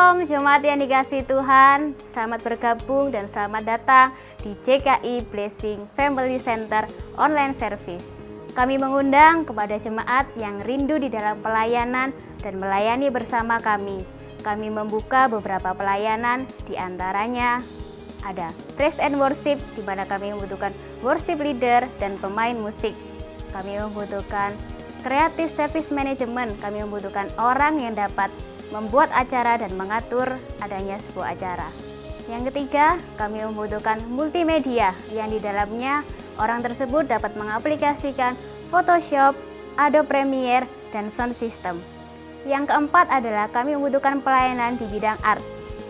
Shalom jemaat yang dikasihi Tuhan, selamat bergabung dan selamat datang di JKI Blessing Family Center Online Service. Kami mengundang kepada jemaat yang rindu di dalam pelayanan dan melayani bersama kami. Kami membuka beberapa pelayanan, di antaranya ada Praise and Worship, di mana kami membutuhkan worship leader dan pemain musik. Kami membutuhkan Creative Service Management, kami membutuhkan orang yang dapat membuat acara dan mengatur adanya sebuah acara. Yang ketiga, kami membutuhkan multimedia yang di dalamnya orang tersebut dapat mengaplikasikan Photoshop, Adobe Premiere, dan sound system. Yang keempat adalah kami membutuhkan pelayanan di bidang art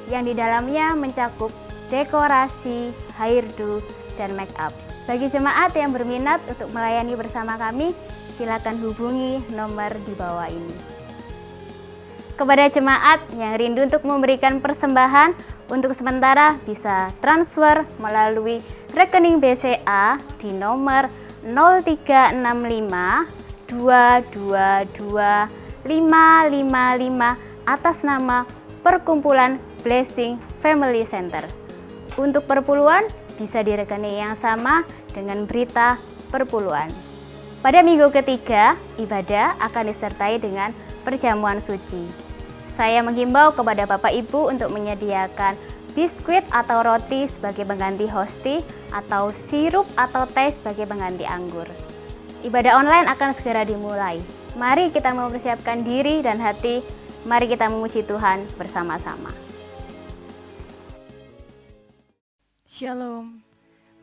yang di dalamnya mencakup dekorasi, hairdo, dan make up. Bagi jemaat yang berminat untuk melayani bersama kami, silakan hubungi nomor di bawah ini. Kepada jemaat yang rindu untuk memberikan persembahan, untuk sementara bisa transfer melalui rekening BCA di nomor 0365 222 555 atas nama Perkumpulan Blessing Family Center. Untuk perpuluhan bisa di rekening yang sama dengan berita perpuluhan. Pada minggu ketiga, ibadah akan disertai dengan perjamuan suci. Saya menghimbau kepada Bapak Ibu untuk menyediakan biskuit atau roti sebagai pengganti hosti atau sirup atau teh sebagai pengganti anggur. Ibadah online akan segera dimulai. Mari kita mempersiapkan diri dan hati. Mari kita memuji Tuhan bersama-sama. Shalom,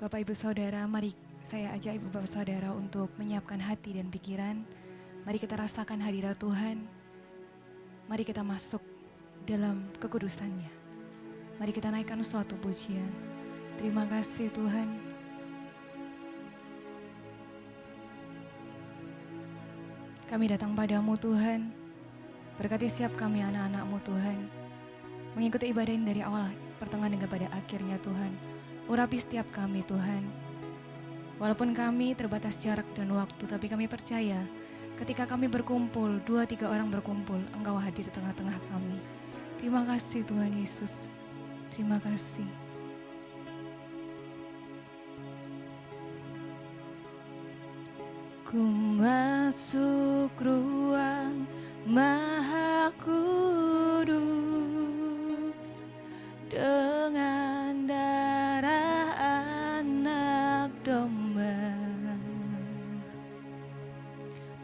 Bapak Ibu Saudara, mari saya ajak Ibu Bapak Saudara untuk menyiapkan hati dan pikiran. Mari kita rasakan hadirat Tuhan. Mari kita masuk dalam kekudusannya. Mari kita naikkan suatu pujian. Terima kasih Tuhan. Kami datang padamu Tuhan. Berkati setiap kami anak-anak-Mu Tuhan. Mengikuti ibadah ini dari awal pertengahan hingga pada akhirnya Tuhan. Urapi setiap kami Tuhan. Walaupun kami terbatas jarak dan waktu, tapi kami percaya ketika kami berkumpul, 2-3 orang berkumpul, Engkau hadir di tengah-tengah kami. Terima kasih Tuhan Yesus. Terima kasih. Ku masuk ruang Maha Kudus dengan darah anak domba.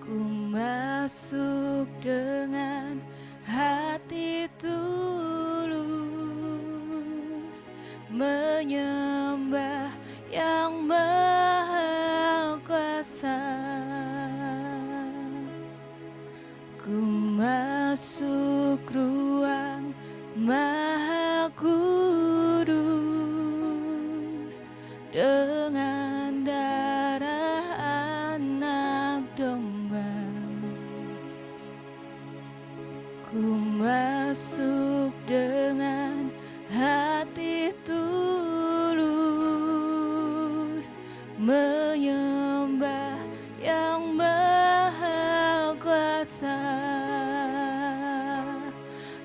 Ku masuk dengan hati tulus, menyembah yang maha kuasa. Ku masuk ruang Maha Kudus dengan darah anak domba. Ku masuk dengan hati tulus, menyembah yang maha kuasa.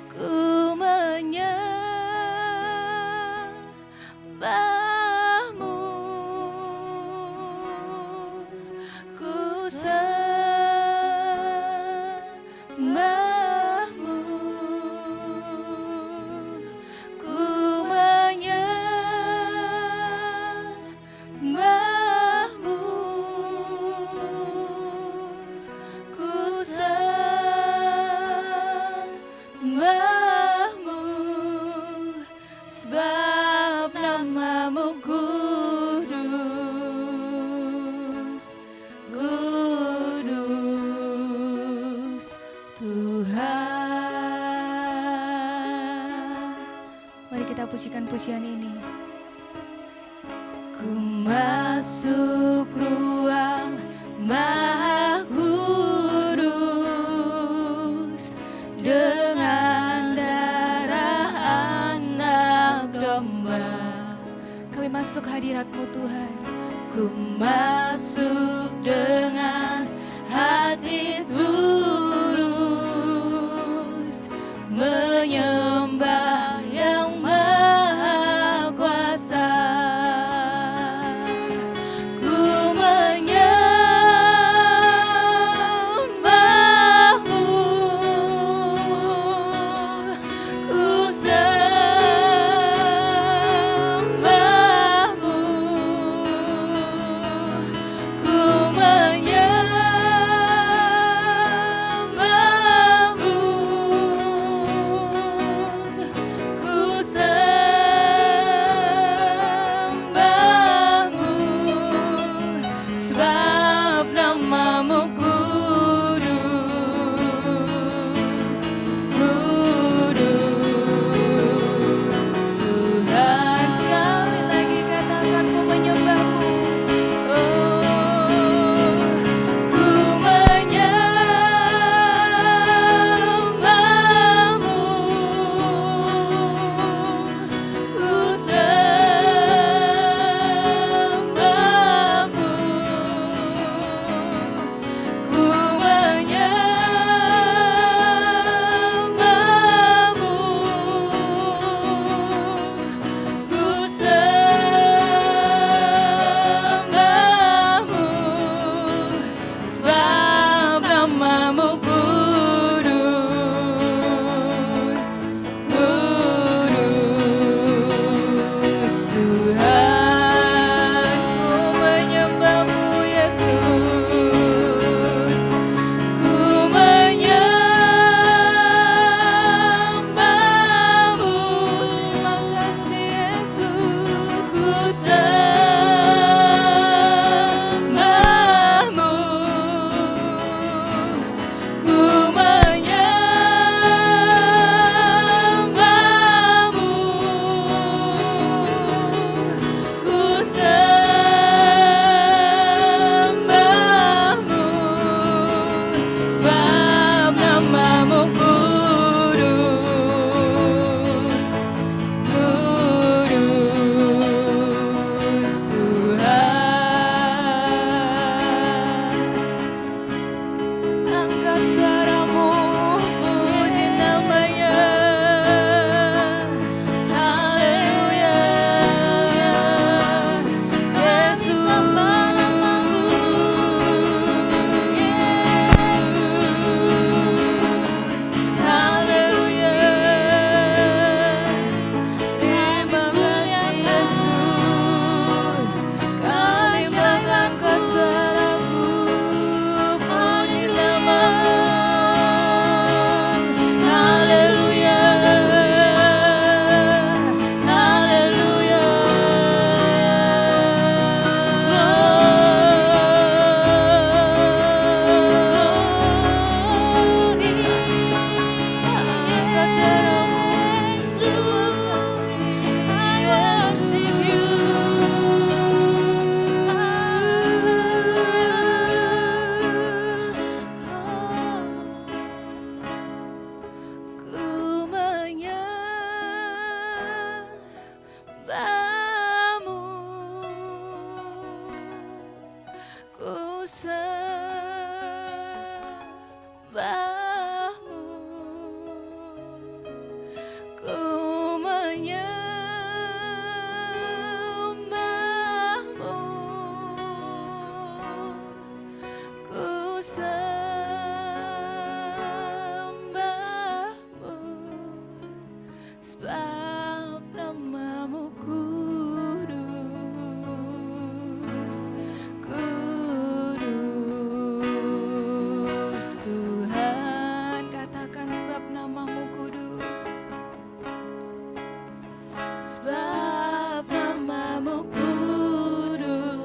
Ku menyembahmu, ku sembahmu, ku menyembahmu, ku sembahmu, sebab namamu kudus, kudus Tuhan. Mari kita pujikan pujian ini. Ku masuk ruang Maha Kudus dengan darah anak domba. Kami masuk hadirat-Mu Tuhan. Ku masuk dengan hati tulus, menyembah sembahmu, ku menyembahmu, ku sembahmu, sebab namamu kudus, kudus. Tuhan, katakan sebab namamu kudus, sebab namamu kudus,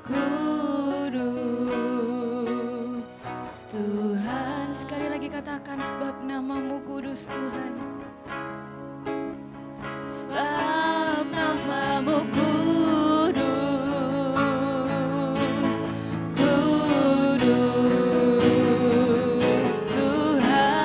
kudus. Tuhan, sekali lagi katakan sebab namamu kudus Tuhan, sebab namamu kudus, kudus Tuhan.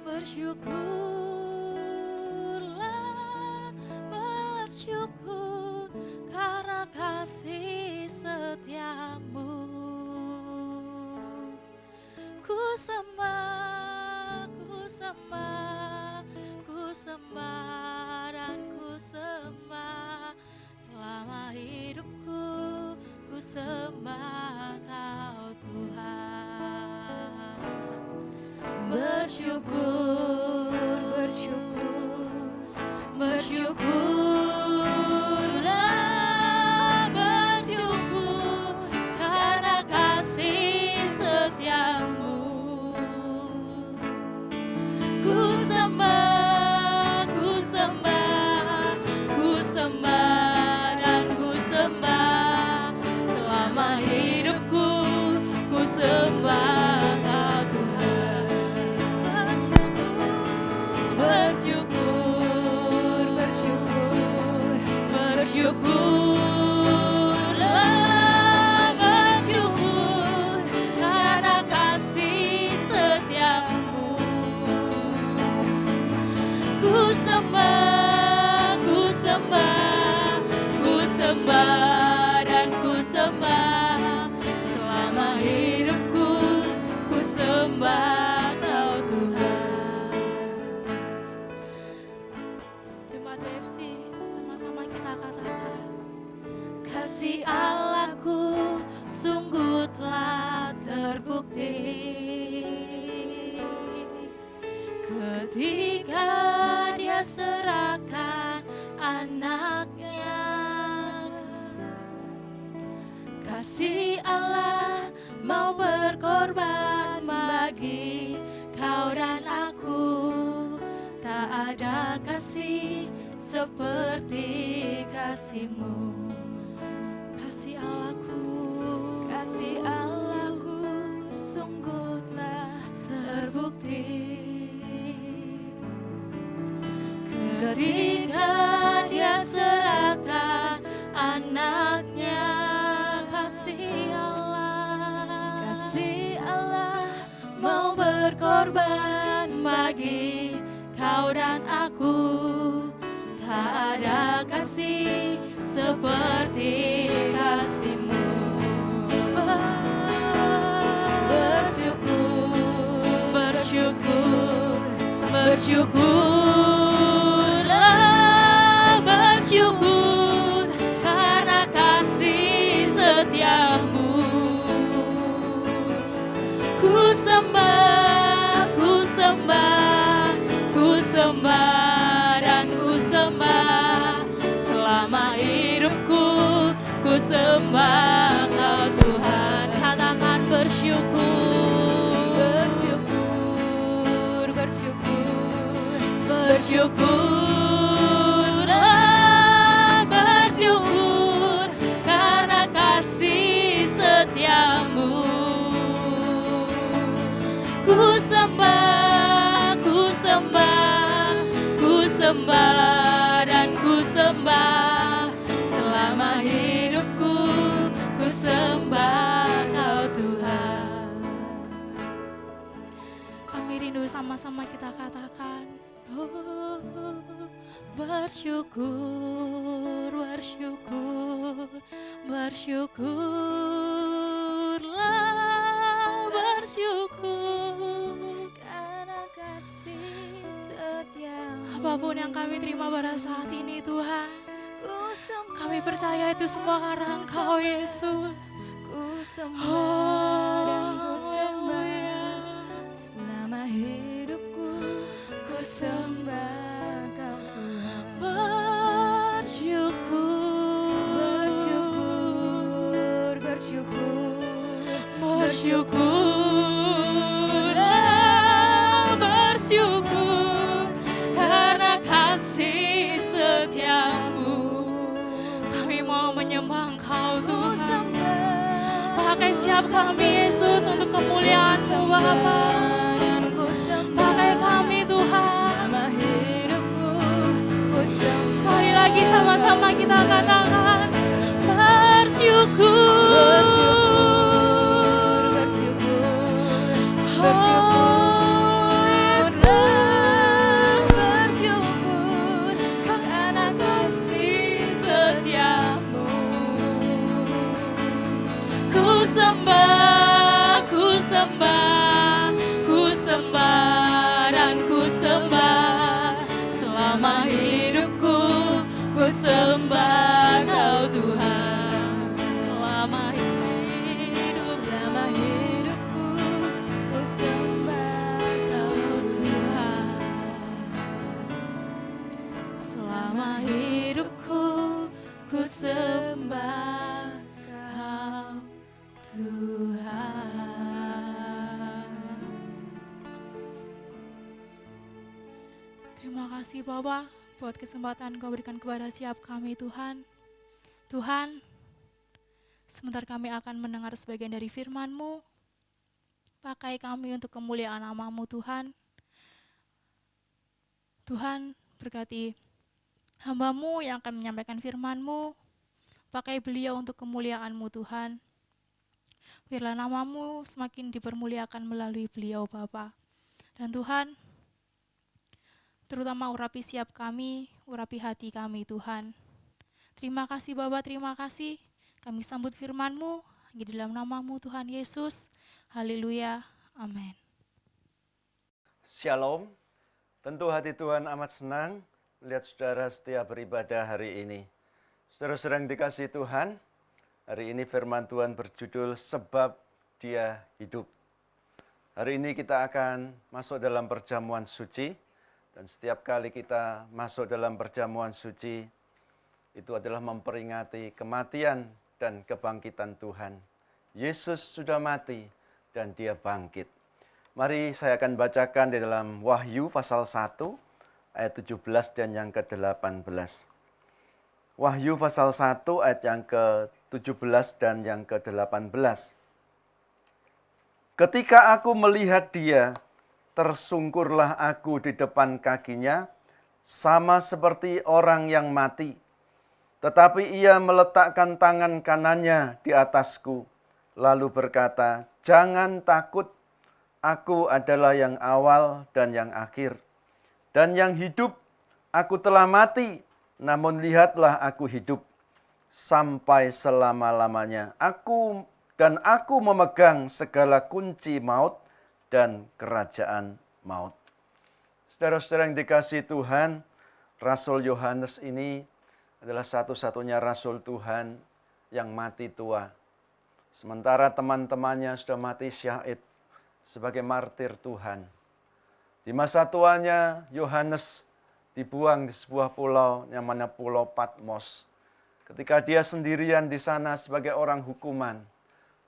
Bersyukurlah, bersyukur karena kasih setiamu. Ku sembah, ku sembah, ku sembah dan ku sembah selama hidupku. Ku sembah Kau Tuhan. Bersyukur, bersyukur, bersyukurlah, bersyukur karena kasih setiamu. Ku sembah, ku sembah, ku sembah dan ku sembah selama hidupku. Ku sembah bersyukurlah, bersyukur karena kasih setiamu. Ku sembah, ku sembah, ku sembah dan ku sembah selama hidupku. Ku sembah Kau Tuhan. Jemaat WFC, sama-sama kita katakan, kasih Allahku sungguh telah terbukti ketika Dia serahkan anaknya. Kasih Allah mau berkorban bagi kau dan aku. Tak ada kasih seperti kasih-Mu. Kasih Allahku sungguh telah terbukti ketika Dia serahkan anaknya. Kasih Allah mau berkorban bagi kau dan aku. Tak ada kasih seperti kasih-Mu. Bersyukur, bersyukur, bersyukurlah, bersyukur karena kasih setiamu. Ku sembah, ku sembah, ku sembah dan ku sembah selama hidupku. Ku sembah Kau Tuhan. Katakan Bersyukurlah, bersyukur karena kasih setiamu. Ku sembah, ku sembah, ku sembah dan ku sembah selama hidupku. Ku sembah Kau Tuhan. Kami rindu sama-sama kita katakan, oh, bersyukur, bersyukur, bersyukurlah, bersyukur karena kasih setiamu. Apapun yang kami terima pada saat ini Tuhan, kami percaya itu semua karena Engkau Yesus. Ku sembah dan ku sembah selama hidupku. Ku sembah Kau Tuhan. Bersyukur, bersyukur, bersyukurlah, bersyukur karena kasih setiamu. Kami mau menyembah Engkau Tuhan. Pakai siap kami Yesus untuk kemuliaan-Mu Bapa. Pakai kami Tuhan. Sekali lagi sama-sama kita katakan bersyukur, bersyukur, bersyukur, bersyukur, bersyukur karena kasih setiamu. Ku sembah, ku sembah, ku sembah dan ku sembah selama hidupku. Ku sembah Kau Tuhan selama hidupku. Ku sembah Kau Tuhan selama hidupku. Ku sembah Kau Tuhan. Terima kasih Bapa buat kesempatan Kau berikan kepada siap kami Tuhan. Tuhan, sebentar kami akan mendengar sebagian dari firman-Mu. Pakai kami untuk kemuliaan nama-Mu Tuhan. Tuhan, berkati hamba-Mu yang akan menyampaikan firman-Mu. Pakai beliau untuk kemuliaan-Mu Tuhan. Biarlah nama-Mu semakin dipermuliakan melalui beliau Bapa. Dan Tuhan, terutama urapi siap kami, urapi hati kami Tuhan. Terima kasih Bapa, terima kasih. Kami sambut firman-Mu, di dalam nama-Mu Tuhan Yesus. Haleluya, amin. Shalom, tentu hati Tuhan amat senang melihat saudara setia beribadah hari ini. Saudara-saudara yang dikasihi Tuhan, hari ini firman Tuhan berjudul Sebab Dia Hidup. Hari ini kita akan masuk dalam perjamuan suci. Dan setiap kali kita masuk dalam perjamuan suci, itu adalah memperingati kematian dan kebangkitan Tuhan. Yesus sudah mati dan Dia bangkit. Mari saya akan bacakan di dalam Wahyu pasal 1 ayat 17 dan yang ke-18. Wahyu pasal 1 ayat yang ke-17 dan yang ke-18. Ketika aku melihat Dia, tersungkurlah aku di depan kakinya, sama seperti orang yang mati. Tetapi ia meletakkan tangan kanannya di atasku, lalu berkata, "Jangan takut, aku adalah yang awal dan yang akhir. Dan yang hidup, aku telah mati, namun lihatlah aku hidup sampai selama-lamanya. Aku memegang segala kunci maut dan kerajaan maut." Saudara-saudara yang dikasihi Tuhan, Rasul Yohanes ini adalah satu-satunya Rasul Tuhan yang mati tua. Sementara teman-temannya sudah mati syahid sebagai martir Tuhan. Di masa tuanya, Yohanes dibuang di sebuah pulau yang mana Pulau Patmos. Ketika dia sendirian di sana sebagai orang hukuman,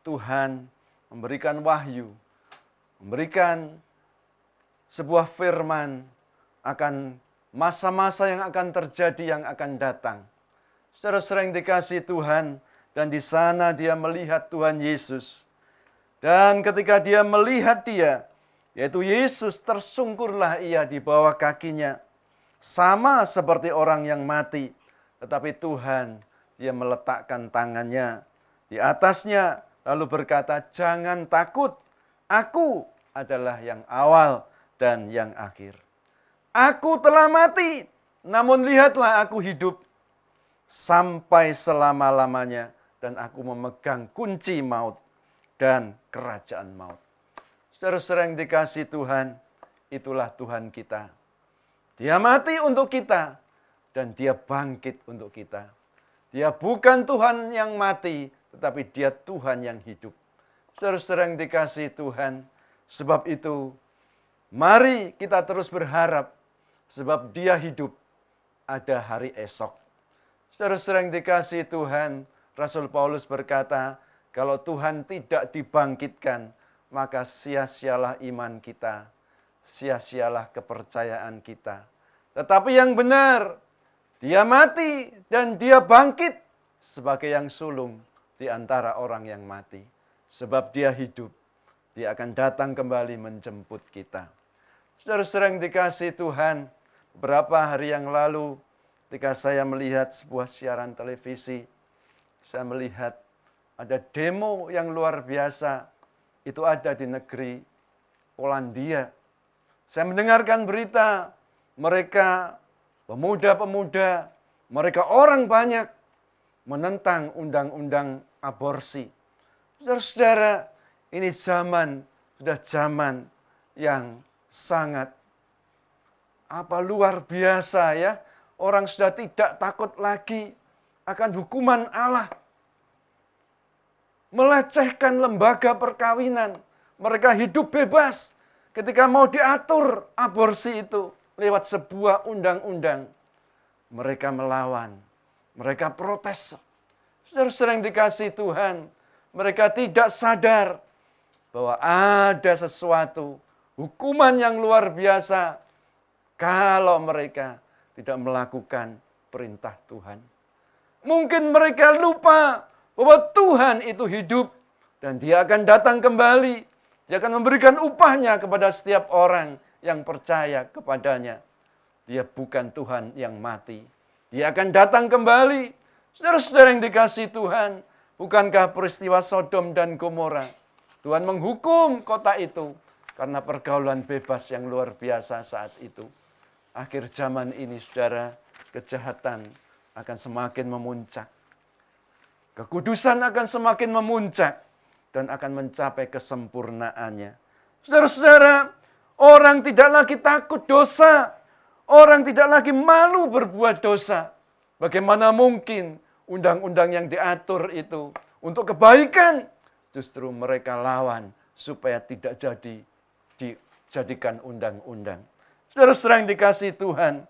Tuhan memberikan wahyu, memberikan sebuah firman akan masa-masa yang akan terjadi, yang akan datang. Saudara sering dikasih Tuhan, dan di sana dia melihat Tuhan Yesus. Dan ketika dia melihat dia, yaitu Yesus, tersungkurlah ia di bawah kakinya. Sama seperti orang yang mati. Tetapi Tuhan, dia meletakkan tangannya di atasnya, lalu berkata, jangan takut, aku adalah yang awal dan yang akhir. Aku telah mati, namun lihatlah aku hidup sampai selama-lamanya, dan aku memegang kunci maut dan kerajaan maut. Saudara sering dikasih Tuhan, itulah Tuhan kita. Dia mati untuk kita, dan dia bangkit untuk kita. Dia bukan Tuhan yang mati, tetapi dia Tuhan yang hidup. Saudara sering dikasih Tuhan, sebab itu mari kita terus berharap, sebab dia hidup, ada hari esok. Saudara sering dikasih Tuhan, Rasul Paulus berkata, kalau Tuhan tidak dibangkitkan, maka sia-sialah iman kita, sia-sialah kepercayaan kita. Tetapi yang benar, dia mati dan dia bangkit sebagai yang sulung di antara orang yang mati. Sebab dia hidup, dia akan datang kembali menjemput kita. Saudara sering dikasih Tuhan, beberapa hari yang lalu, ketika saya melihat sebuah siaran televisi, saya melihat ada demo yang luar biasa. Itu ada di negeri Polandia. Saya mendengarkan berita, mereka pemuda-pemuda, mereka orang banyak menentang undang-undang aborsi. Saudara-saudara, ini sudah zaman yang sangat luar biasa ya. Orang sudah tidak takut lagi akan hukuman Allah. Melecehkan lembaga perkawinan. Mereka hidup bebas ketika mau diatur aborsi itu lewat sebuah undang-undang. Mereka melawan, mereka protes. Saudara sering dikasih Tuhan, mereka tidak sadar bahwa ada sesuatu hukuman yang luar biasa kalau mereka tidak melakukan perintah Tuhan. Mungkin mereka lupa bahwa Tuhan itu hidup dan dia akan datang kembali. Dia akan memberikan upahnya kepada setiap orang yang percaya kepadanya. Dia bukan Tuhan yang mati. Dia akan datang kembali. Saudara-saudara yang dikasih Tuhan, bukankah peristiwa Sodom dan Gomora, Tuhan menghukum kota itu karena pergaulan bebas yang luar biasa saat itu. Akhir zaman ini, saudara, kejahatan akan semakin memuncak. Kekudusan akan semakin memuncak dan akan mencapai kesempurnaannya. Saudara-saudara, orang tidak lagi takut dosa. Orang tidak lagi malu berbuat dosa. Bagaimana mungkin undang-undang yang diatur itu untuk kebaikan, justru mereka lawan supaya tidak dijadikan undang-undang. Saudara-saudara yang dikasih Tuhan,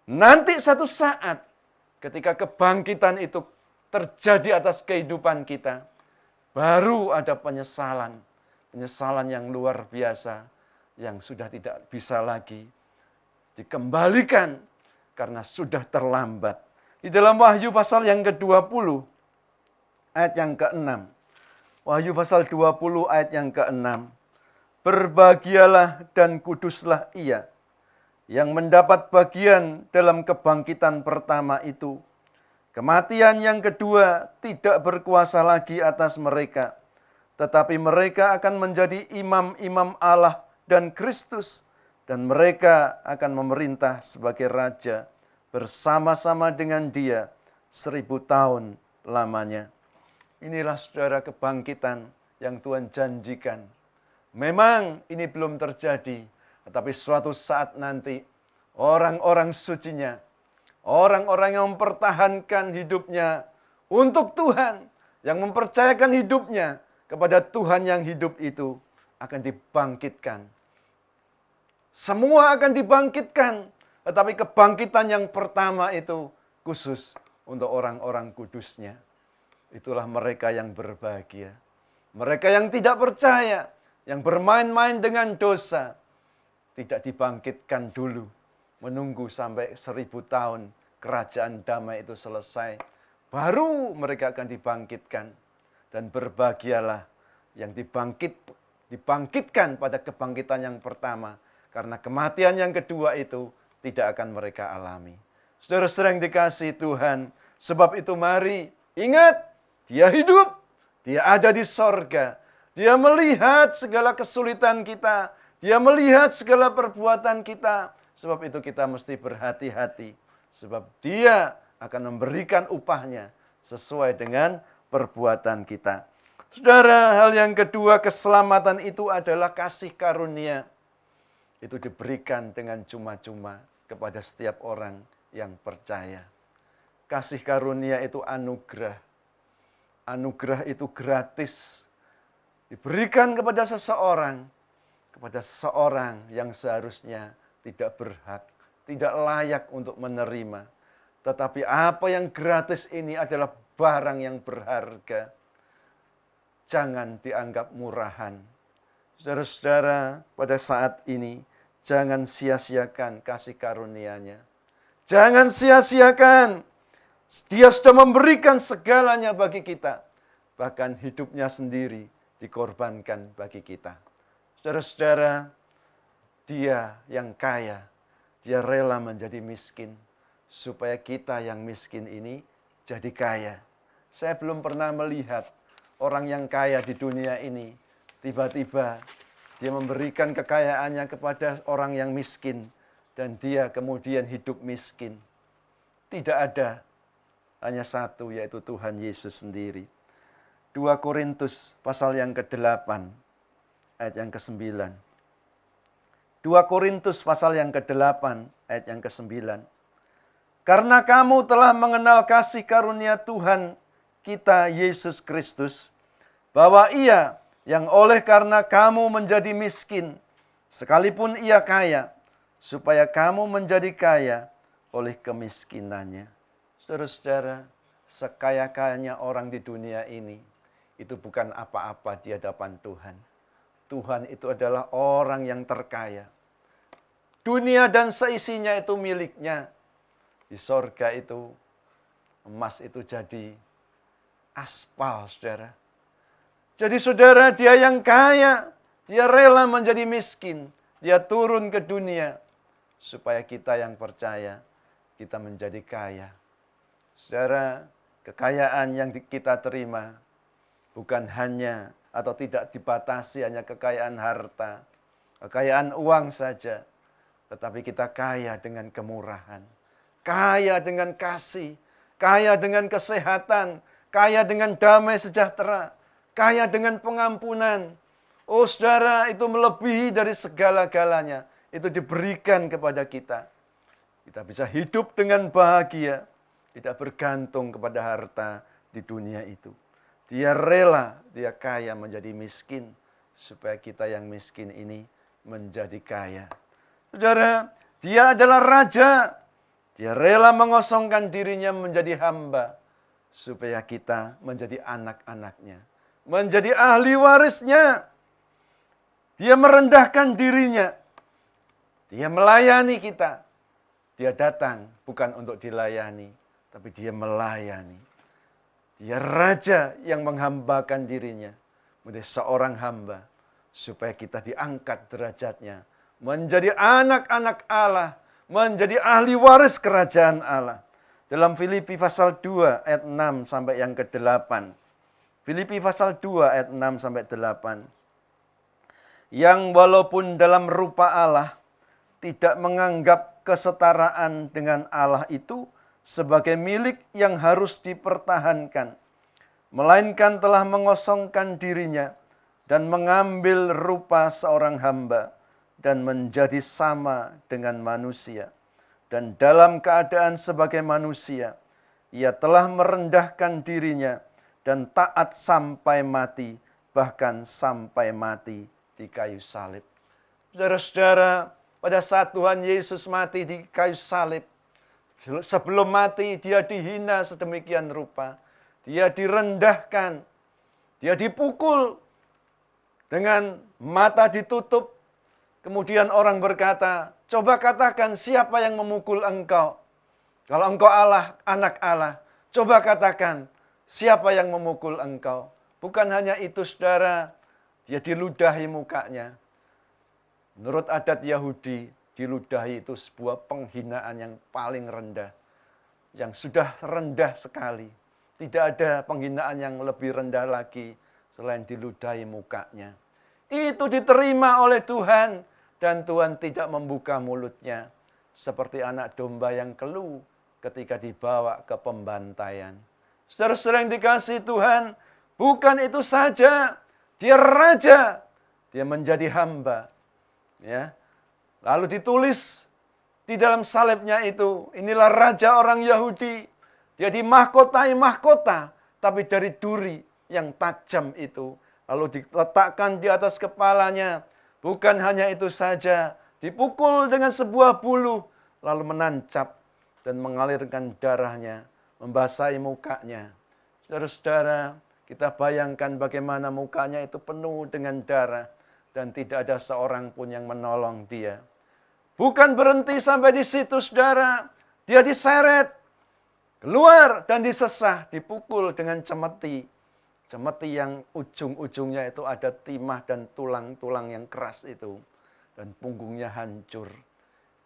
nanti satu saat ketika kebangkitan itu terjadi atas kehidupan kita, baru ada penyesalan yang luar biasa yang sudah tidak bisa lagi dikembalikan karena sudah terlambat. Di dalam Wahyu pasal yang ke-20 ayat yang ke-6. Wahyu pasal 20 ayat yang ke-6. Berbahagialah dan kuduslah ia yang mendapat bagian dalam kebangkitan pertama itu. Kematian yang kedua tidak berkuasa lagi atas mereka, tetapi mereka akan menjadi imam-imam Allah dan Kristus, dan mereka akan memerintah sebagai raja bersama-sama dengan Dia 1000 tahun lamanya. Inilah saudara kebangkitan yang Tuhan janjikan. Memang ini belum terjadi, tetapi suatu saat nanti orang-orang sucinya, orang-orang yang mempertahankan hidupnya untuk Tuhan, yang mempercayakan hidupnya kepada Tuhan yang hidup itu, akan dibangkitkan. Semua akan dibangkitkan, tetapi kebangkitan yang pertama itu khusus untuk orang-orang kudusnya. Itulah mereka yang berbahagia. Mereka yang tidak percaya, yang bermain-main dengan dosa, tidak dibangkitkan dulu. Menunggu sampai 1000 tahun kerajaan damai itu selesai. Baru mereka akan dibangkitkan. Dan berbahagialah yang dibangkitkan pada kebangkitan yang pertama. Karena kematian yang kedua itu tidak akan mereka alami. Saudara-saudara yang dikasihi Tuhan, sebab itu mari ingat, Dia hidup, Dia ada di sorga. Dia melihat segala kesulitan kita, Dia melihat segala perbuatan kita. Sebab itu kita mesti berhati-hati. Sebab Dia akan memberikan upahnya sesuai dengan perbuatan kita. Saudara, hal yang kedua, keselamatan itu adalah kasih karunia. Itu diberikan dengan cuma-cuma kepada setiap orang yang percaya. Kasih karunia itu anugerah. Anugerah itu gratis. Diberikan kepada seseorang yang seharusnya tidak berhak, tidak layak untuk menerima. Tetapi apa yang gratis ini adalah barang yang berharga. Jangan dianggap murahan. Saudara-saudara, pada saat ini jangan sia-siakan kasih karunia-Nya. Jangan sia-siakan. Dia sudah memberikan segalanya bagi kita. Bahkan hidupnya sendiri dikorbankan bagi kita. Saudara-saudara, Dia yang kaya, Dia rela menjadi miskin, supaya kita yang miskin ini jadi kaya. Saya belum pernah melihat orang yang kaya di dunia ini, tiba-tiba dia memberikan kekayaannya kepada orang yang miskin, dan dia kemudian hidup miskin. Tidak ada, hanya satu, yaitu Tuhan Yesus sendiri. 2 Korintus pasal yang ke-8, ayat yang ke-9. 2 Korintus pasal yang ke-8 ayat yang ke-9. Karena kamu telah mengenal kasih karunia Tuhan kita Yesus Kristus, bahwa Ia yang oleh karena kamu menjadi miskin, sekalipun Ia kaya, supaya kamu menjadi kaya oleh kemiskinannya. Saudara-saudara, sekaya-kayanya orang di dunia ini, itu bukan apa-apa di hadapan Tuhan. Tuhan itu adalah orang yang terkaya. Dunia dan seisinya itu miliknya. Di sorga itu, emas itu jadi aspal, saudara. Jadi saudara, dia yang kaya, dia rela menjadi miskin. Dia turun ke dunia, supaya kita yang percaya, kita menjadi kaya. Saudara, kekayaan yang kita terima, bukan hanya atau tidak dibatasi hanya kekayaan harta, kekayaan uang saja. Tetapi kita kaya dengan kemurahan, kaya dengan kasih, kaya dengan kesehatan, kaya dengan damai sejahtera, kaya dengan pengampunan. Oh saudara, itu melebihi dari segala-galanya. Itu diberikan kepada kita. Kita bisa hidup dengan bahagia, tidak bergantung kepada harta di dunia itu. Dia rela, dia kaya menjadi miskin, supaya kita yang miskin ini menjadi kaya. Saudara, dia adalah raja. Dia rela mengosongkan dirinya menjadi hamba, supaya kita menjadi anak-anaknya, menjadi ahli warisnya. Dia merendahkan dirinya. Dia melayani kita. Dia datang bukan untuk dilayani, tapi dia melayani. Dia raja yang menghambakan dirinya menjadi seorang hamba, supaya kita diangkat derajatnya menjadi anak-anak Allah, menjadi ahli waris kerajaan Allah. Dalam Filipi pasal 2 ayat 6 sampai yang ke-8. Filipi pasal 2 ayat 6 sampai 8. Yang walaupun dalam rupa Allah tidak menganggap kesetaraan dengan Allah itu sebagai milik yang harus dipertahankan, melainkan telah mengosongkan dirinya dan mengambil rupa seorang hamba dan menjadi sama dengan manusia. Dan dalam keadaan sebagai manusia, ia telah merendahkan dirinya dan taat sampai mati, bahkan sampai mati di kayu salib. Saudara-saudara, pada saat Tuhan Yesus mati di kayu salib, sebelum mati dia dihina sedemikian rupa. Dia direndahkan. Dia dipukul dengan mata ditutup. Kemudian orang berkata, coba katakan siapa yang memukul engkau? Kalau engkau Allah, anak Allah, coba katakan siapa yang memukul engkau? Bukan hanya itu saudara, dia diludahi mukanya. Menurut adat Yahudi, diludahi itu sebuah penghinaan yang paling rendah. Yang sudah rendah sekali. Tidak ada penghinaan yang lebih rendah lagi selain diludahi mukanya. Itu diterima oleh Tuhan dan Tuhan tidak membuka mulutnya. Seperti anak domba yang keluh ketika dibawa ke pembantaian. Saudara-saudara yang dikasihi Tuhan, bukan itu saja. Dia raja, dia menjadi hamba. Ya. Lalu ditulis di dalam salibnya itu, inilah raja orang Yahudi. Dia dimahkotai mahkota, tapi dari duri yang tajam itu. Lalu diletakkan di atas kepalanya. Bukan hanya itu saja, dipukul dengan sebuah buluh, lalu menancap dan mengalirkan darahnya, membasahi mukanya. Saudara-saudara, kita bayangkan bagaimana mukanya itu penuh dengan darah, dan tidak ada seorang pun yang menolong dia. Bukan berhenti sampai di situ, saudara. Dia diseret, keluar dan disesah, dipukul dengan cemeti. Cemeti yang ujung-ujungnya itu ada timah dan tulang-tulang yang keras itu. Dan punggungnya hancur.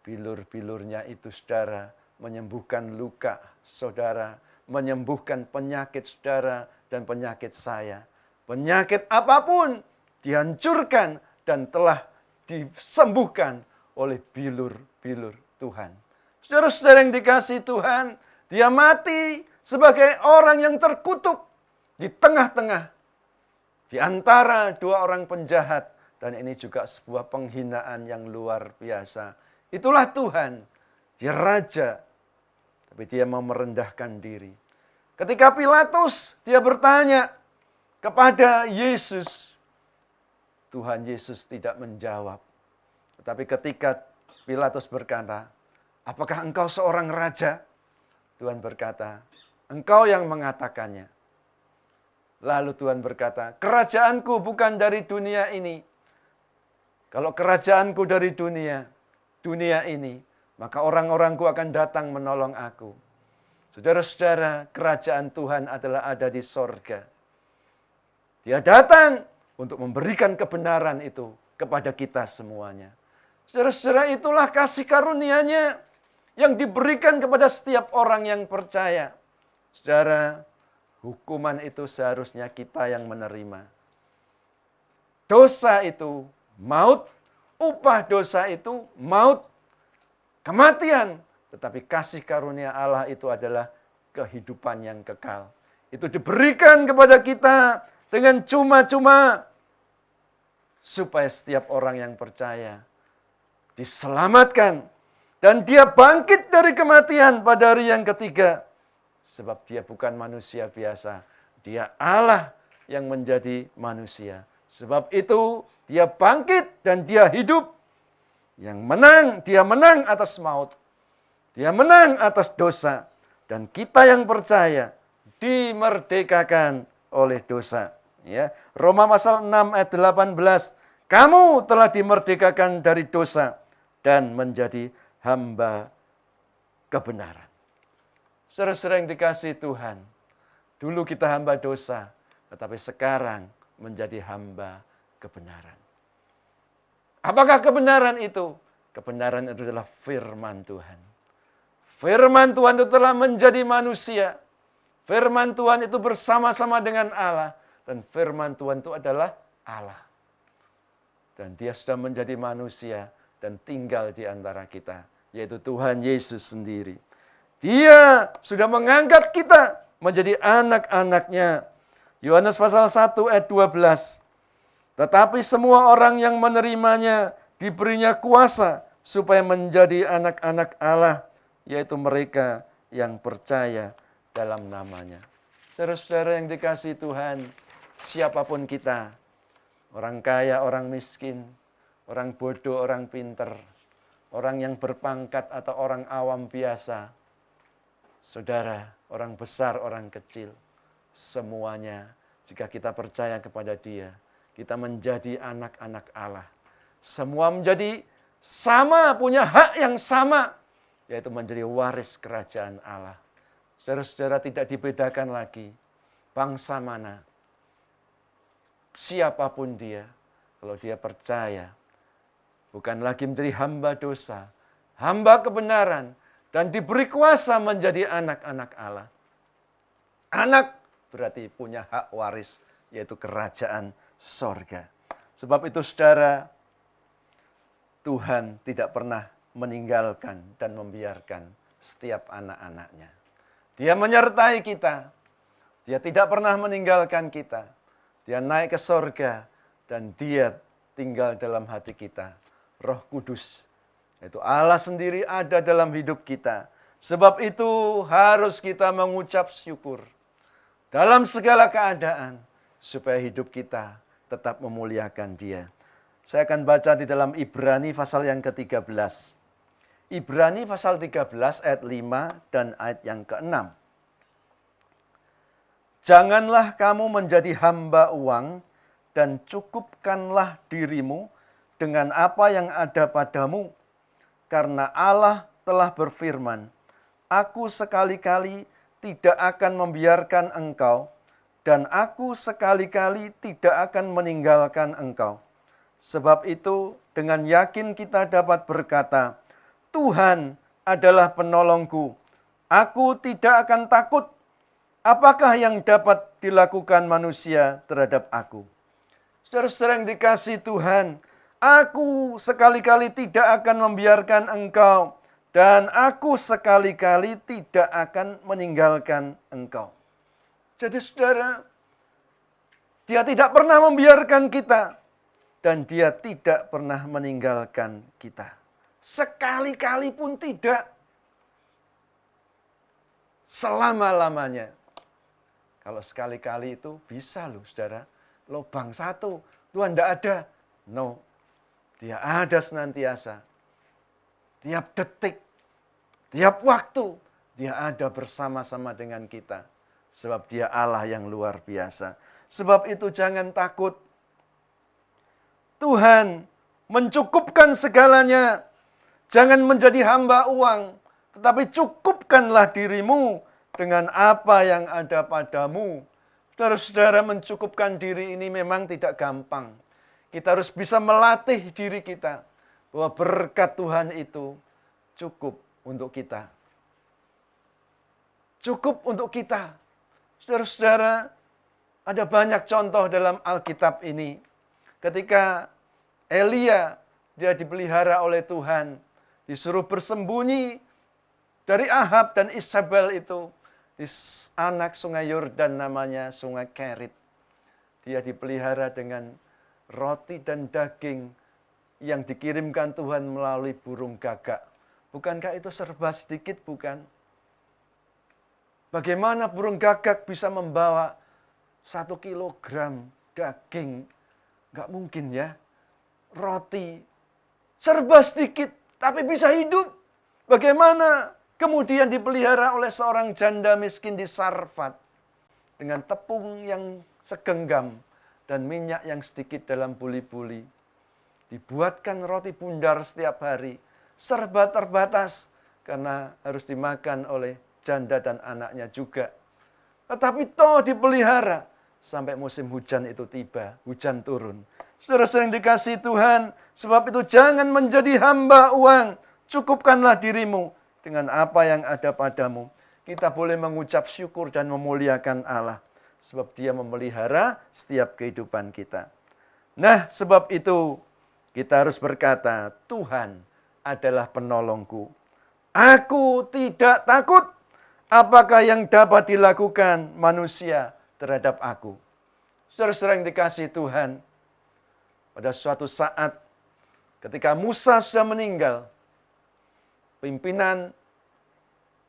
Bilur-bilurnya itu, saudara, menyembuhkan luka saudara, menyembuhkan penyakit saudara dan penyakit saya. Penyakit apapun dihancurkan dan telah disembuhkan oleh bilur-bilur Tuhan. Saudara-saudara yang dikasihi Tuhan, dia mati sebagai orang yang terkutuk di tengah-tengah, di antara dua orang penjahat. Dan ini juga sebuah penghinaan yang luar biasa. Itulah Tuhan, dia raja, tapi dia mau merendahkan diri. Ketika Pilatus, dia bertanya kepada Yesus, Tuhan Yesus tidak menjawab. Tetapi ketika Pilatus berkata, apakah engkau seorang raja? Tuhan berkata, engkau yang mengatakannya. Lalu Tuhan berkata, kerajaanku bukan dari dunia ini. Kalau kerajaanku dari dunia ini, maka orang-orangku akan datang menolong aku. Saudara-saudara, kerajaan Tuhan adalah ada di sorga. Dia datang untuk memberikan kebenaran itu kepada kita semuanya. Saudara-saudara, itulah kasih karunia-Nya yang diberikan kepada setiap orang yang percaya. Saudara, hukuman itu seharusnya kita yang menerima. Dosa itu maut, upah dosa itu maut, kematian. Tetapi kasih karunia Allah itu adalah kehidupan yang kekal. Itu diberikan kepada kita dengan cuma-cuma, supaya setiap orang yang percaya diselamatkan. Dan dia bangkit dari kematian pada hari yang ketiga. Sebab dia bukan manusia biasa. Dia Allah yang menjadi manusia. Sebab itu dia bangkit dan dia hidup. Yang menang, dia menang atas maut. Dia menang atas dosa. Dan kita yang percaya dimerdekakan oleh dosa. Ya, Roma pasal 6 ayat 18. Kamu telah dimerdekakan dari dosa dan menjadi hamba kebenaran. Saudara-saudara yang dikasihi Tuhan, dulu kita hamba dosa, tetapi sekarang menjadi hamba kebenaran. Apakah kebenaran itu? Kebenaran itu adalah firman Tuhan. Firman Tuhan itu telah menjadi manusia. Firman Tuhan itu bersama-sama dengan Allah. Dan firman Tuhan itu adalah Allah. Dan dia sudah menjadi manusia dan tinggal di antara kita. Yaitu Tuhan Yesus sendiri. Dia sudah mengangkat kita menjadi anak-anaknya. Yohanes pasal 1 ayat 12. Tetapi semua orang yang menerimanya diberinya kuasa supaya menjadi anak-anak Allah. Yaitu mereka yang percaya dalam namanya. Saudara-saudara yang dikasihi Tuhan, siapapun kita, orang kaya, orang miskin, orang bodoh, orang pinter, orang yang berpangkat atau orang awam biasa, saudara, orang besar, orang kecil, semuanya Jika kita percaya kepada Dia, kita menjadi anak-anak Allah. Semua menjadi sama, punya hak yang sama, yaitu menjadi waris kerajaan Allah. Saudara-saudara, tidak dibedakan lagi bangsa mana, siapapun dia, kalau dia percaya, bukan lagi menjadi hamba dosa, hamba kebenaran, dan diberi kuasa menjadi anak-anak Allah. Anak berarti punya hak waris, yaitu kerajaan sorga. Sebab itu saudara, Tuhan tidak pernah meninggalkan dan membiarkan setiap anak-anaknya. Dia menyertai kita. Dia tidak pernah meninggalkan kita. Dia naik ke sorga dan Dia tinggal dalam hati kita. Roh Kudus, yaitu Allah sendiri ada dalam hidup kita. Sebab itu harus kita mengucap syukur dalam segala keadaan, supaya hidup kita tetap memuliakan Dia. Saya akan baca di dalam Ibrani pasal yang ke-13. Ibrani pasal 13 ayat 5 dan ayat yang ke-6. Janganlah kamu menjadi hamba uang dan cukupkanlah dirimu dengan apa yang ada padamu. Karena Allah telah berfirman, Aku sekali-kali tidak akan membiarkan engkau dan aku sekali-kali tidak akan meninggalkan engkau. Sebab itu dengan yakin kita dapat berkata, Tuhan adalah penolongku. Aku tidak akan takut. Apakah yang dapat dilakukan manusia terhadap aku? Saudara-saudara yang dikasihi Tuhan, aku sekali-kali tidak akan membiarkan engkau, dan aku sekali-kali tidak akan meninggalkan engkau. Jadi saudara, Dia tidak pernah membiarkan kita, dan Dia tidak pernah meninggalkan kita. Sekali-kali pun tidak. Selama-lamanya. Kalau sekali-kali itu bisa loh saudara. Lubang satu, Tuhan tidak ada. No, Dia ada senantiasa. Tiap detik, tiap waktu, Dia ada bersama-sama dengan kita. Sebab Dia Allah yang luar biasa. Sebab itu jangan takut. Tuhan mencukupkan segalanya. Jangan menjadi hamba uang, tetapi cukupkanlah dirimu dengan apa yang ada padamu. Saudara-saudara, mencukupkan diri ini memang tidak gampang. Kita harus bisa melatih diri kita bahwa berkat Tuhan itu cukup untuk kita. Cukup untuk kita. Saudara-saudara, ada banyak contoh dalam Alkitab ini. Ketika Elia, dia dipelihara oleh Tuhan, disuruh bersembunyi dari Ahab dan Isabel itu di anak sungai Yordan namanya sungai Kerit. Dia dipelihara dengan roti dan daging yang dikirimkan Tuhan melalui burung gagak. Bukankah itu serba sedikit, bukan? Bagaimana burung gagak bisa membawa 1 kilogram daging? Nggak mungkin ya. Roti serba sedikit tapi bisa hidup. Bagaimana kemudian dipelihara oleh seorang janda miskin di Sarfat dengan tepung yang segenggam dan minyak yang sedikit dalam buli-buli. Dibuatkan roti bundar setiap hari, serba terbatas karena harus dimakan oleh janda dan anaknya juga. Tetapi toh dipelihara sampai musim hujan itu tiba, hujan turun. Saudara sering dikasihi Tuhan, sebab itu jangan menjadi hamba uang, cukupkanlah dirimu dengan apa yang ada padamu. Kita boleh mengucap syukur dan memuliakan Allah, sebab Dia memelihara setiap kehidupan kita. Nah, sebab itu kita harus berkata, Tuhan adalah penolongku. Aku tidak takut. Apakah yang dapat dilakukan manusia terhadap aku? Saudara-saudara yang dikasihi Tuhan, pada suatu saat ketika Musa sudah meninggal, pimpinan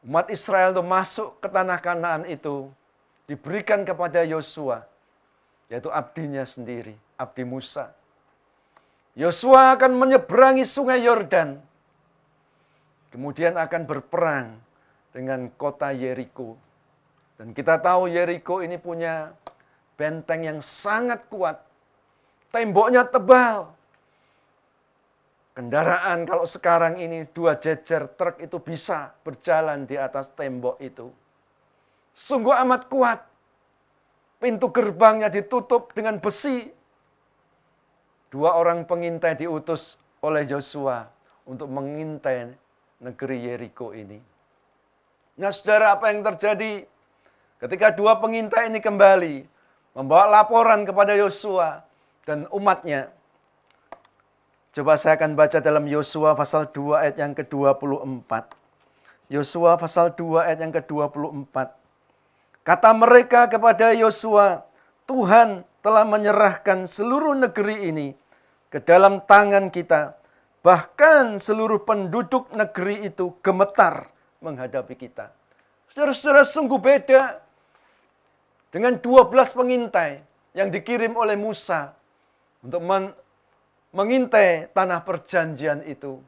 umat Israel itu masuk ke tanah Kanaan itu diberikan kepada Yosua, yaitu abdinya sendiri, abdi Musa. Yosua akan menyeberangi sungai Yordan, kemudian akan berperang dengan kota Yeriko. Dan kita tahu Yeriko ini punya benteng yang sangat kuat. Temboknya tebal. Kendaraan kalau sekarang ini 2 jejer truk itu bisa berjalan di atas tembok itu. Sungguh amat kuat. Pintu gerbangnya ditutup dengan besi. 2 orang pengintai diutus oleh Yosua untuk mengintai negeri Yeriko ini. Nah, saudara, apa yang terjadi ketika 2 pengintai ini kembali membawa laporan kepada Yosua dan umatnya? Coba saya akan baca dalam Yosua pasal 2 ayat yang ke-24. Yosua pasal 2 ayat yang ke-24. Kata mereka kepada Yosua, Tuhan telah menyerahkan seluruh negeri ini ke dalam tangan kita. Bahkan seluruh penduduk negeri itu gemetar menghadapi kita. Saudara-saudara, sungguh beda dengan 12 pengintai yang dikirim oleh Musa untuk mengintai tanah perjanjian itu.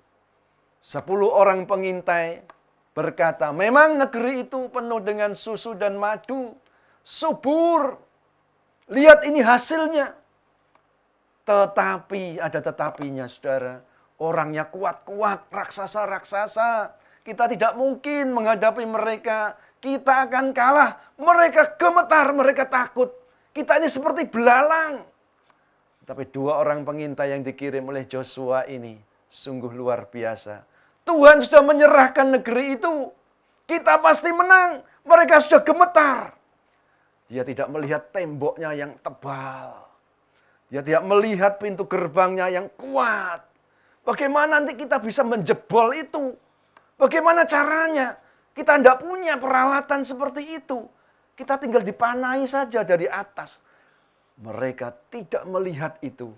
10 orang pengintai berkata, memang negeri itu penuh dengan susu dan madu, subur. Lihat ini hasilnya. Tetapi, ada tetapinya saudara. Orangnya kuat-kuat, raksasa-raksasa. Kita tidak mungkin menghadapi mereka. Kita akan kalah. Mereka gemetar, mereka takut. Kita ini seperti belalang. Tapi 2 orang pengintai yang dikirim oleh Joshua ini sungguh luar biasa. Tuhan sudah menyerahkan negeri itu. Kita pasti menang. Mereka sudah gemetar. Dia tidak melihat temboknya yang tebal. Dia tidak melihat pintu gerbangnya yang kuat. Bagaimana nanti kita bisa menjebol itu? Bagaimana caranya? Kita tidak punya peralatan seperti itu. Kita tinggal dipanai saja dari atas. Mereka tidak melihat itu.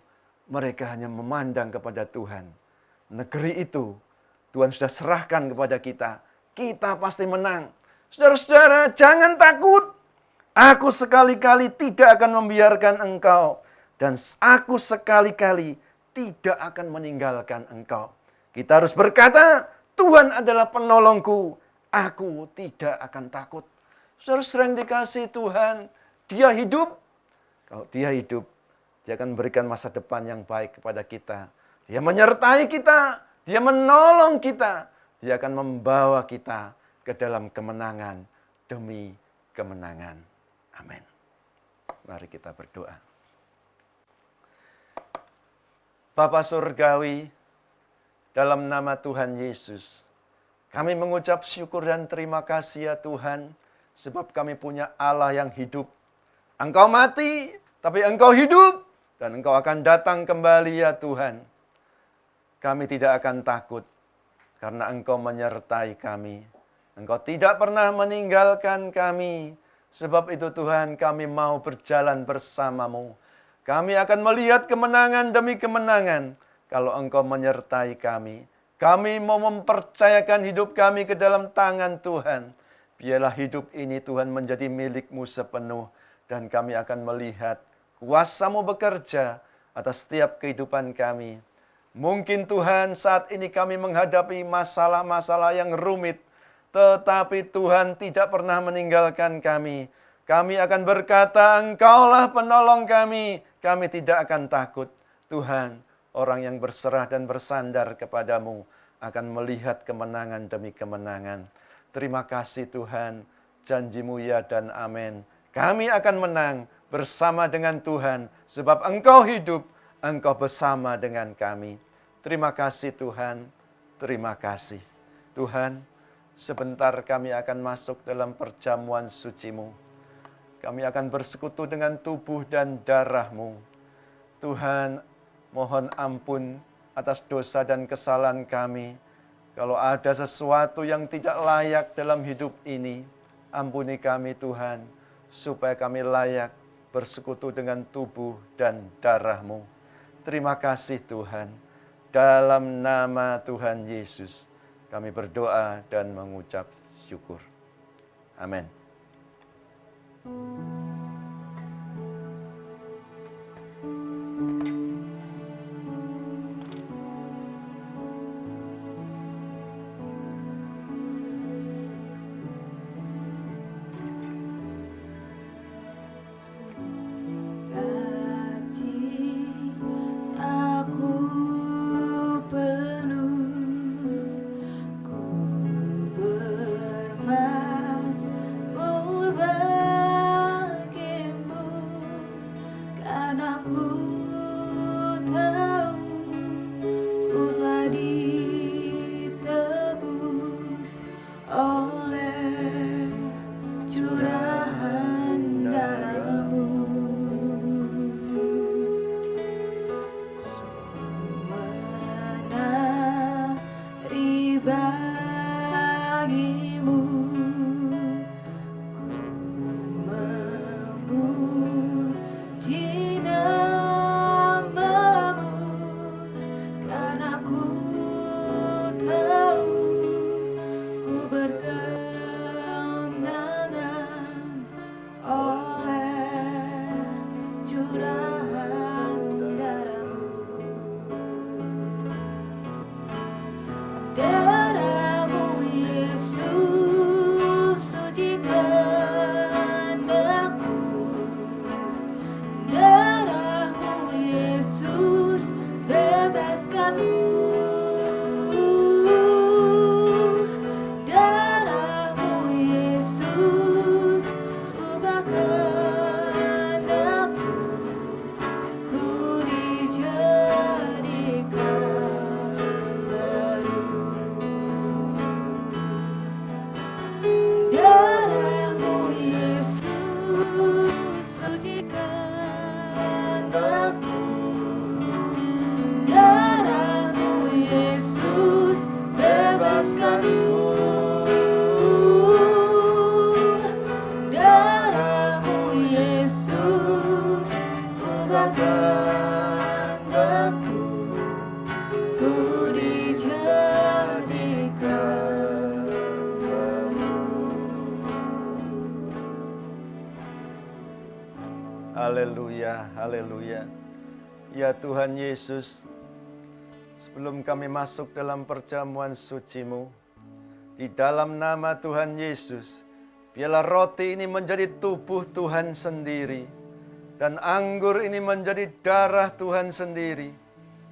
Mereka hanya memandang kepada Tuhan. Negeri itu Tuhan sudah serahkan kepada kita. Kita pasti menang. Saudara-saudara, jangan takut. Aku sekali-kali tidak akan membiarkan engkau. Dan aku sekali-kali tidak akan meninggalkan engkau. Kita harus berkata, Tuhan adalah penolongku. Aku tidak akan takut. Saudara-saudara yang dikasihi Tuhan, Dia hidup. Kalau Dia hidup, Dia akan memberikan masa depan yang baik kepada kita. Dia menyertai kita. Dia menolong kita. Dia akan membawa kita ke dalam kemenangan demi kemenangan. Amin. Mari kita berdoa. Bapa Surgawi, dalam nama Tuhan Yesus, kami mengucap syukur dan terima kasih ya Tuhan, sebab kami punya Allah yang hidup. Engkau mati, tapi Engkau hidup, dan Engkau akan datang kembali ya Tuhan. Kami tidak akan takut, karena Engkau menyertai kami. Engkau tidak pernah meninggalkan kami. Sebab itu Tuhan, kami mau berjalan bersama-Mu. Kami akan melihat kemenangan demi kemenangan. Kalau Engkau menyertai kami. Kami mau mempercayakan hidup kami ke dalam tangan Tuhan. Biarlah hidup ini Tuhan menjadi milik-Mu sepenuh. Dan kami akan melihat kuasa-Mu bekerja atas setiap kehidupan kami. Mungkin Tuhan saat ini kami menghadapi masalah-masalah yang rumit. Tetapi Tuhan tidak pernah meninggalkan kami. Kami akan berkata, Engkaulah penolong kami. Kami tidak akan takut. Tuhan, orang yang berserah dan bersandar kepadamu akan melihat kemenangan demi kemenangan. Terima kasih Tuhan. Janji-Mu ya dan amin. Kami akan menang bersama dengan Tuhan. Sebab Engkau hidup. Engkau bersama dengan kami. Terima kasih Tuhan. Terima kasih. Tuhan, sebentar kami akan masuk dalam perjamuan suci-Mu. Kami akan bersekutu dengan tubuh dan darah-Mu. Tuhan, mohon ampun atas dosa dan kesalahan kami. Kalau ada sesuatu yang tidak layak dalam hidup ini, ampuni kami Tuhan, supaya kami layak bersekutu dengan tubuh dan darah-Mu. Terima kasih Tuhan. Dalam nama Tuhan Yesus, kami berdoa dan mengucap syukur. Amin. haleluya, haleluya. Ya Tuhan Yesus, sebelum kami masuk dalam perjamuan suci-Mu, di dalam nama Tuhan Yesus, biarlah roti ini menjadi tubuh Tuhan sendiri, dan anggur ini menjadi darah Tuhan sendiri.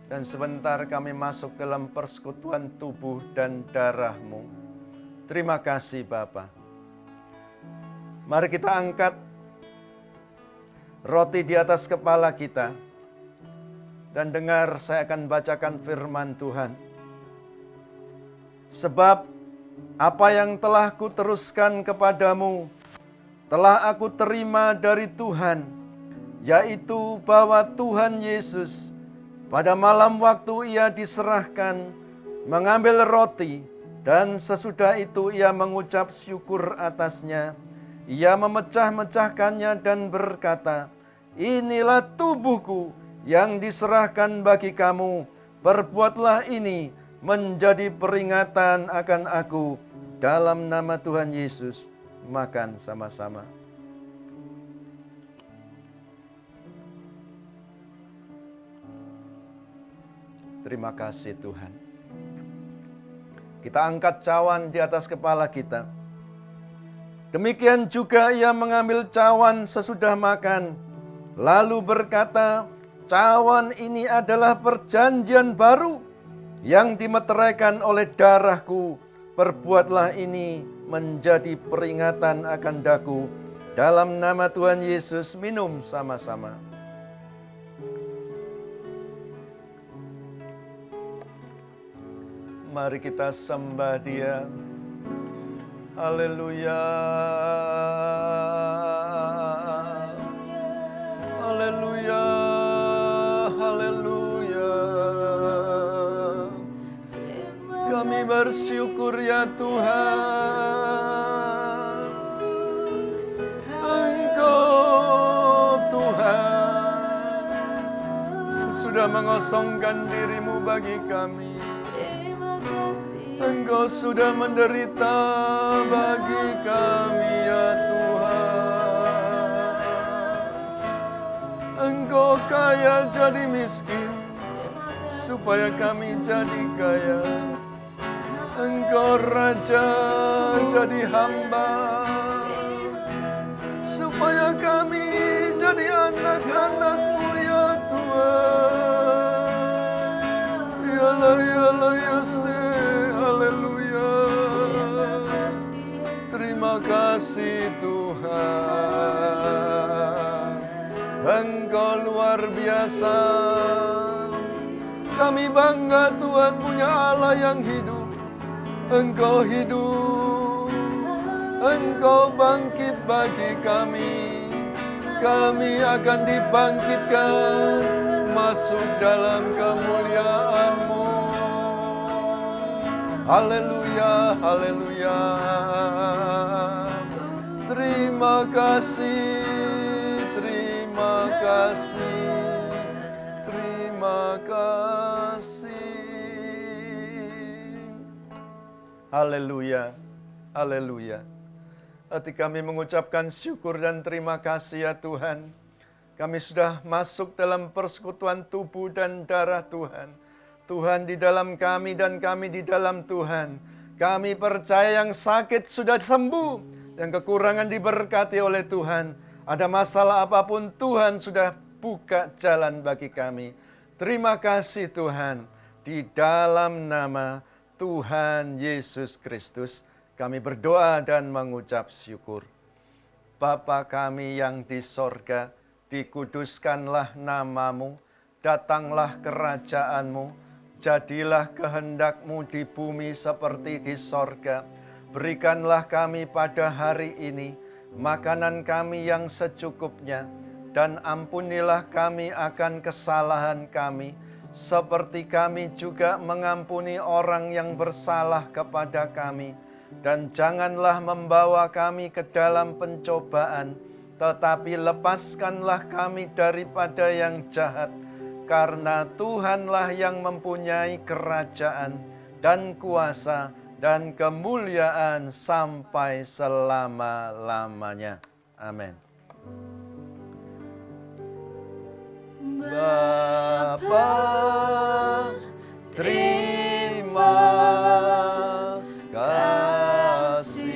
Dan sebentar kami masuk dalam persekutuan tubuh dan darah-Mu. Terima kasih Bapa. Mari kita angkat roti di atas kepala kita. Dan dengar, saya akan bacakan firman Tuhan. Sebab apa yang telah kuteruskan kepadamu, telah aku terima dari Tuhan, yaitu bahwa Tuhan Yesus pada malam waktu Ia diserahkan, mengambil roti, dan sesudah itu Ia mengucap syukur atasnya. Ia memecah-mecahkannya dan berkata, inilah tubuhku yang diserahkan bagi kamu. Perbuatlah ini menjadi peringatan akan aku. Dalam nama Tuhan Yesus, makan sama-sama. Terima kasih Tuhan. Kita angkat cawan di atas kepala kita. Demikian juga Ia mengambil cawan sesudah makan, lalu berkata, cawan ini adalah perjanjian baru yang dimeteraikan oleh darahku. Perbuatlah ini menjadi peringatan akan daku. Dalam nama Tuhan Yesus, minum sama-sama. Mari kita sembah Dia. Haleluya. Haleluya. Haleluya. Kami bersyukur ya Tuhan. Engkau Tuhan sudah mengosongkan diri-Mu bagi kami. Engkau sudah menderita bagi kami ya Tuhan. Engkau kaya jadi miskin, supaya kami jadi kaya. Engkau raja jadi hamba, supaya kami jadi anak-anak-Mu ya Tuhan. Yalah, yalah, Yose. Haleluya. Terima kasih Tuhan. Engkau luar biasa. Kami bangga Tuhan punya Allah yang hidup. Engkau hidup. Engkau bangkit bagi kami. Kami akan dibangkitkan masuk dalam kemuliaan-Mu. Haleluya, haleluya. Terima kasih, terima kasih, terima kasih. Haleluya, haleluya. Hati kami mengucapkan syukur dan terima kasih ya Tuhan. Kami sudah masuk dalam persekutuan tubuh dan darah Tuhan. Tuhan di dalam kami dan kami di dalam Tuhan. Kami percaya yang sakit sudah sembuh, yang kekurangan diberkati oleh Tuhan. Ada masalah apapun Tuhan sudah buka jalan bagi kami. Terima kasih Tuhan. Di dalam nama Tuhan Yesus Kristus kami berdoa dan mengucap syukur. Bapa kami yang di sorga, dikuduskanlah nama-Mu, datanglah kerajaan-Mu. Jadilah kehendak-Mu di bumi seperti di sorga. Berikanlah kami pada hari ini makanan kami yang secukupnya. Dan ampunilah kami akan kesalahan kami, seperti kami juga mengampuni orang yang bersalah kepada kami. Dan janganlah membawa kami ke dalam pencobaan, tetapi lepaskanlah kami daripada yang jahat. Karena Tuhanlah yang mempunyai kerajaan dan kuasa dan kemuliaan sampai selama-lamanya. Amin. Bapa, terima kasih.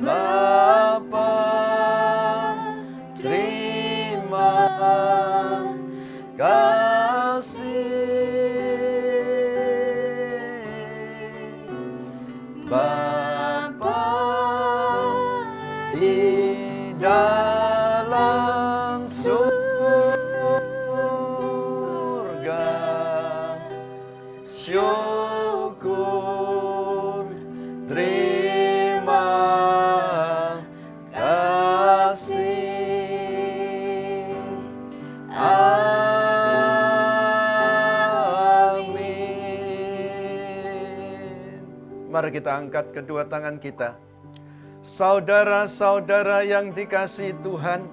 Bapa, terima kasih. Bapa di dalam surga, syukur, terima kasih. Amin. Mari kita angkat kedua tangan kita. Saudara-saudara yang dikasihi Tuhan,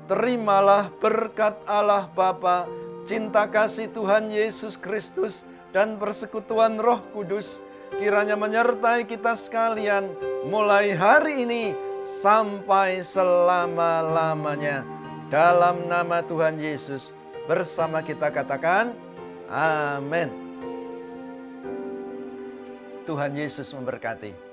terimalah berkat Allah Bapa, cinta kasih Tuhan Yesus Kristus, dan persekutuan Roh Kudus, kiranya menyertai kita sekalian, mulai hari ini sampai selama-lamanya. Dalam nama Tuhan Yesus, bersama kita katakan, amin. Tuhan Yesus memberkati.